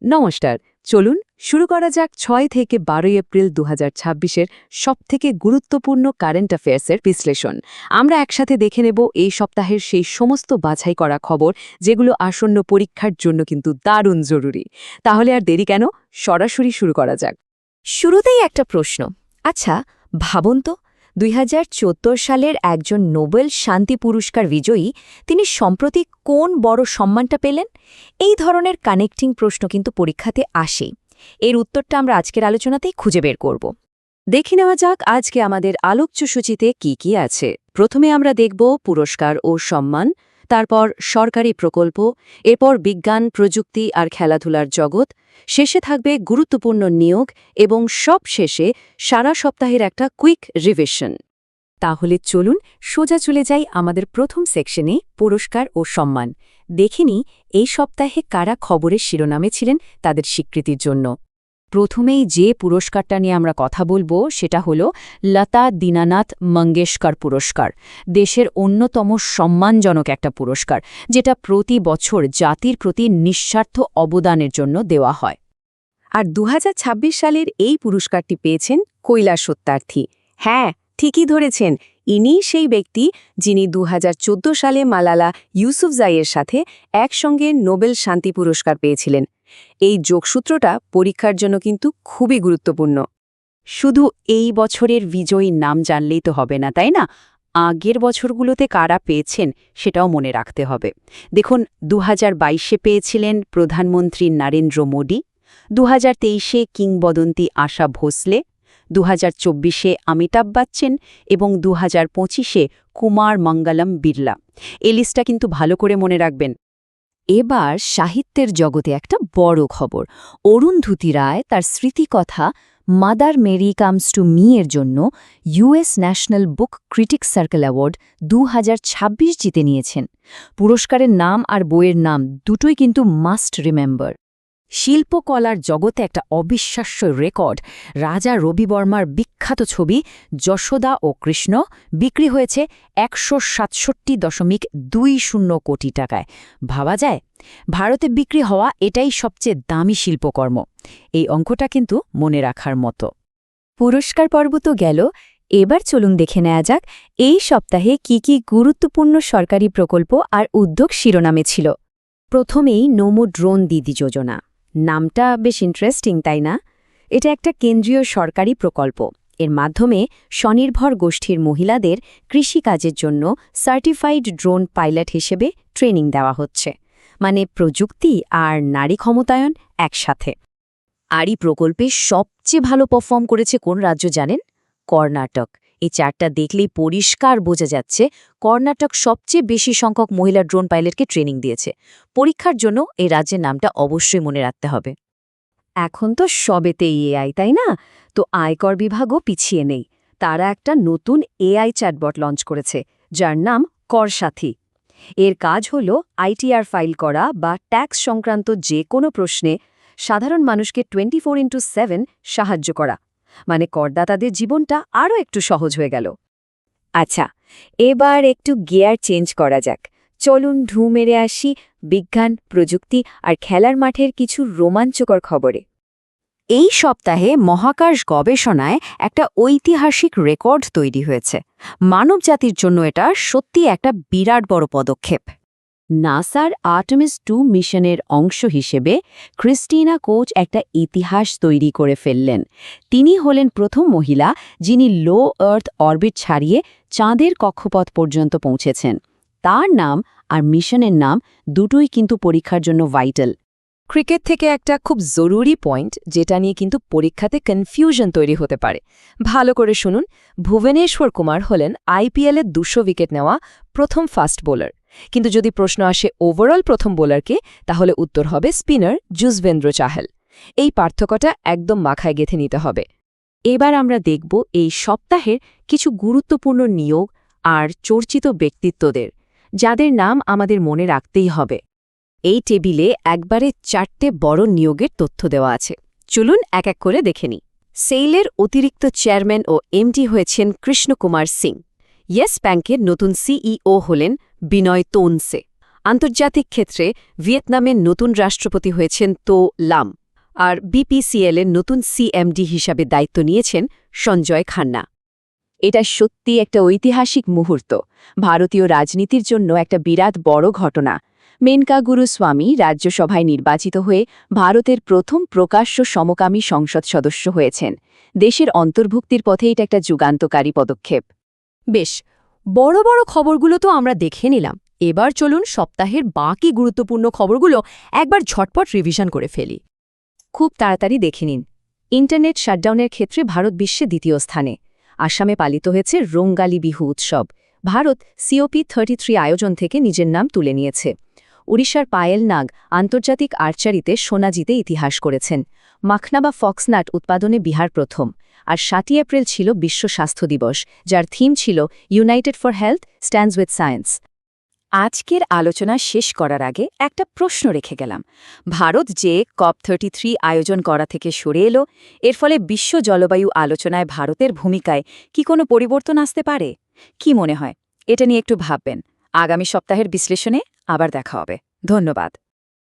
নমস্কার, চলুন শুরু করা যাক ৬ থেকে ১২ এপ্রিল ২০২৬-এর সবথেকে গুরুত্বপূর্ণ কারেন্ট অ্যাফেয়ার্সের বিশ্লেষণ। আমরা একসাথে দেখে নেব এই সপ্তাহের সেই সমস্ত বাছাই করা খবর যেগুলো আসন্ন পরীক্ষার জন্য কিন্তু দারুণ জরুরি। তাহলে আর দেরি কেন, সরাসরি শুরু করা যাক। শুরুতেই একটা প্রশ্ন। আচ্ছা, ভাবুন তো ২০৭৪ সালের একজন নোবেল শান্তি পুরস্কার বিজয়ী তিনি সম্প্রতি কোন বড় সম্মানটা পেলেন? এই ধরনের কানেক্টিং প্রশ্ন কিন্তু পরীক্ষাতে আসেই। এর উত্তরটা আমরা আজকের আলোচনাতেই খুঁজে বের করব। দেখে নেওয়া যাক আজকে আমাদের আলোচ্য সূচিতে কি কি আছে। প্রথমে আমরা দেখব পুরস্কার ও সম্মান, তারপর সরকারি প্রকল্প, এরপর বিজ্ঞান, প্রযুক্তি আর খেলাধুলার জগৎ, শেষে থাকবে গুরুত্বপূর্ণ নিয়োগ এবং সব শেষে সারা সপ্তাহের একটা কুইক রিভিশন। তাহলে চলুন সোজা চলে যাই আমাদের প্রথম সেকশনে, পুরস্কার ও সম্মান। দেখিনি এই সপ্তাহে কারা খবরের শিরোনামে ছিলেন তাদের স্বীকৃতির জন্য। প্রথমেই যে পুরস্কারটা নিয়ে আমরা কথা বলবো সেটা হলো লতা দীনানাথ মঙ্গেশকর পুরস্কার। দেশের অন্যতম সম্মানজনক একটা পুরস্কার, যেটা প্রতি বছর জাতির প্রতি নিঃস্বার্থ অবদানের জন্য দেওয়া হয়। আর ২০২৬ সালের এই পুরস্কারটি পেয়েছেন কৈলাস সত্যার্থী। হ্যাঁ, ঠিকই ধরেছেন, ইনিই সেই ব্যক্তি যিনি ২০১৪ সালে মালালা ইউসুফজাইয়ের সাথে একসঙ্গে নোবেল শান্তি পুরস্কার পেয়েছিলেন। এই যোগসূত্রটা পরীক্ষার জন্য কিন্তু খুবই গুরুত্বপূর্ণ। শুধু এই বছরের বিজয়ীর নাম জানলেই তো হবে না, তাই না? আগের বছরগুলোতে কারা পেয়েছেন সেটাও মনে রাখতে হবে। দেখুন, ২০২২-এ পেয়েছিলেন প্রধানমন্ত্রী নরেন্দ্র মোদী, ২০২৩-এ কিংবদন্তি আশা ভোসলে, ২০২৪-এ অমিতাভ বচ্চন এবং ২০২৫-এ কুমার মঙ্গলম বিড়লা। এই লিস্টটা কিন্তু ভালো করে মনে রাখবেন। এবার সাহিত্যের জগতে একটা বড় খবর। অরুন্ধতী রায় তার স্মৃতিকথা Mother Mary Comes to Me এর জন্য US National Book Critics Circle Award ২০২৬ জিতে নিয়েছেন। পুরস্কারের নাম আর বইয়ের নাম দুটোই কিন্তু মাস্ট রিমেম্বার। শিল্পকলার জগতে একটা অবিশ্বাস্য রেকর্ড। রাজা রবিবর্মার বিখ্যাত ছবি যশোদা ও কৃষ্ণ বিক্রি হয়েছে ১৬৭.২০ কোটি টাকায়। ভাবা যায়, ভারতে বিক্রি হওয়া এটাই সবচেয়ে দামি শিল্পকর্ম। এই অঙ্কটা কিন্তু মনে রাখার মতো। পুরস্কার পর্ব তো গেল, এবার চলুন দেখে নেওয়া যাক এই সপ্তাহে কি কি গুরুত্বপূর্ণ সরকারি প্রকল্প আর উদ্যোগ শিরোনামে ছিল। প্রথমেই নমো ড্রোন দিদি যোজনা। নামটা বেশ ইন্টারেস্টিং, তাই না? এটা একটা কেন্দ্রীয় সরকারি প্রকল্প। এর মাধ্যমে স্বনির্ভর গোষ্ঠীর মহিলাদের কৃষিকাজের জন্য সার্টিফাইড ড্রোন পাইলট হিসেবে ট্রেনিং দেওয়া হচ্ছে। মানে প্রযুক্তি আর নারী ক্ষমতায়ন একসাথে। আর এই প্রকল্পে সবচেয়ে ভালো পারফর্ম করেছে কোন রাজ্য জানেন? কর্ণাটক। এই চারটা দেখলেই পরিষ্কার বোঝা যাচ্ছে কর্ণাটক সবচেয়ে বেশি সংখ্যক মহিলা ড্রোন পাইলটকে ট্রেনিং দিয়েছে। পরীক্ষার জন্য এই রাজ্যের নামটা অবশ্যই মনে রাখতে হবে। এখন তো সবেতেই এআই, তাই না? তো আয়কর বিভাগও পিছিয়ে নেই। তারা একটা নতুন এআই চ্যাটবট লঞ্চ করেছে, যার নাম করসাথী। এর কাজ হল আইটিআর ফাইল করা বা ট্যাক্স সংক্রান্ত যে কোনো প্রশ্নে সাধারণ মানুষকে 24x7 সাহায্য করা। মানে করদাতাদের জীবনটা আরও একটু সহজ হয়ে গেল। আচ্ছা, এবার একটু গিয়ার চেঞ্জ করা যাক। চলুন ঢু মেরে আসি বিজ্ঞান, প্রযুক্তি আর খেলার মাঠের কিছু রোমাঞ্চকর খবরে। এই সপ্তাহে মহাকাশ গবেষণায় একটা ঐতিহাসিক রেকর্ড তৈরি হয়েছে। মানবজাতির জন্য এটা সত্যি একটা বিরাট বড় পদক্ষেপ। নাসার আর্টেমিস 2 মিশনের অংশ হিসেবে ক্রিস্টিনা কোচ একটা ইতিহাস তৈরি করে ফেললেন। তিনি হলেন প্রথম মহিলা যিনি লো আর্থ অরবিট ছাড়িয়ে চাঁদের কক্ষপথ পর্যন্ত পৌঁছেছেন। তার নাম আর মিশনের নাম দুটোই কিন্তু পরীক্ষার জন্য ভাইটাল। ক্রিকেট থেকে একটা খুব জরুরি পয়েন্ট, যেটা নিয়ে কিন্তু পরীক্ষাতে কনফিউশন তৈরি হতে পারে। ভালো করে শুনুন, ভুবনেশ্বর কুমার হলেন আইপিএলে ২০০ উইকেট নেওয়া প্রথম ফাস্ট বোলার। কিন্তু যদি প্রশ্ন আসে ওভারঅল প্রথম বোলারকে, তাহলে উত্তর হবে স্পিনার যুজবেন্দ্র চাহাল। এই পার্থক্যটা একদম মাথায় গেঁথে নিতে হবে। এবার আমরা দেখব এই সপ্তাহের কিছু গুরুত্বপূর্ণ নিয়োগ আর চর্চিত ব্যক্তিত্বদের, যাদের নাম আমাদের মনে রাখতেই হবে। এই টেবিলে একবারে 4টে বড় নিয়োগের তথ্য দেওয়া আছে। চলুন এক এক করে দেখে নিই। সেইলের অতিরিক্ত চেয়ারম্যান ও এমডি হয়েছেন কৃষ্ণ কুমার সিং। ইয়েস ব্যাংকের নতুন সিইও হলেন বিনয় তোনসে। আন্তর্জাতিক ক্ষেত্রে ভিয়েতনামের নতুন রাষ্ট্রপতি হয়েছেন তো লাম, আর বিপিসিএল-এর নতুন সিএমডি হিসাবে দায়িত্ব নিয়েছেন সঞ্জয় খান্না। এটা সত্যি একটা ঐতিহাসিক মুহূর্ত, ভারতীয় রাজনীতির জন্য একটা বিরাট বড় ঘটনা। মেনকা গুরুস্বামী রাজ্যসভায় নির্বাচিত হয়ে ভারতের প্রথম প্রকাশ্য সমকামী সংসদ সদস্য হয়েছেন। দেশের অন্তর্ভুক্তির পথে এটা একটা যুগান্তকারী পদক্ষেপ। বেশ, বড় বড় খবরগুলো তো আমরা দেখে নিলাম। এবার চলুন সপ্তাহের বাকি গুরুত্বপূর্ণ খবরগুলো একবার ঝটপট রিভিশন করে ফেলি। খুব তাড়াতাড়ি দেখে নিন। ইন্টারনেট শাটডাউনের ক্ষেত্রে ভারত বিশ্বে দ্বিতীয় স্থানে। আসামে পালিত হয়েছে রোঙ্গালী বিহু উৎসব। ভারত COP33 আয়োজন থেকে নিজের নাম তুলে নিয়েছে। উড়িষ্যার পায়েল নাগ আন্তর্জাতিক আর্চারিতে সোনা জিতে ইতিহাস করেছেন। মাখনা বা ফক্সনাট উৎপাদনে বিহার প্রথম। আর 7 এপ্রিল ছিল বিশ্ব স্বাস্থ্য দিবস, যার থিম ছিল United for health stands with science. আজকের আলোচনা শেষ করার আগে একটা প্রশ্ন রেখে গেলাম। ভারত যে COP33 আয়োজন করা থেকে সরে এলো, এর ফলে বিশ্ব জলবায়ু আলোচনায় ভারতের ভূমিকায় কি কোনো পরিবর্তন আসতে পারে? কি মনে হয়? এটা নিয়ে একটু ভাববেন। আগামী সপ্তাহের বিশ্লেষণে আবার দেখা হবে। ধন্যবাদ।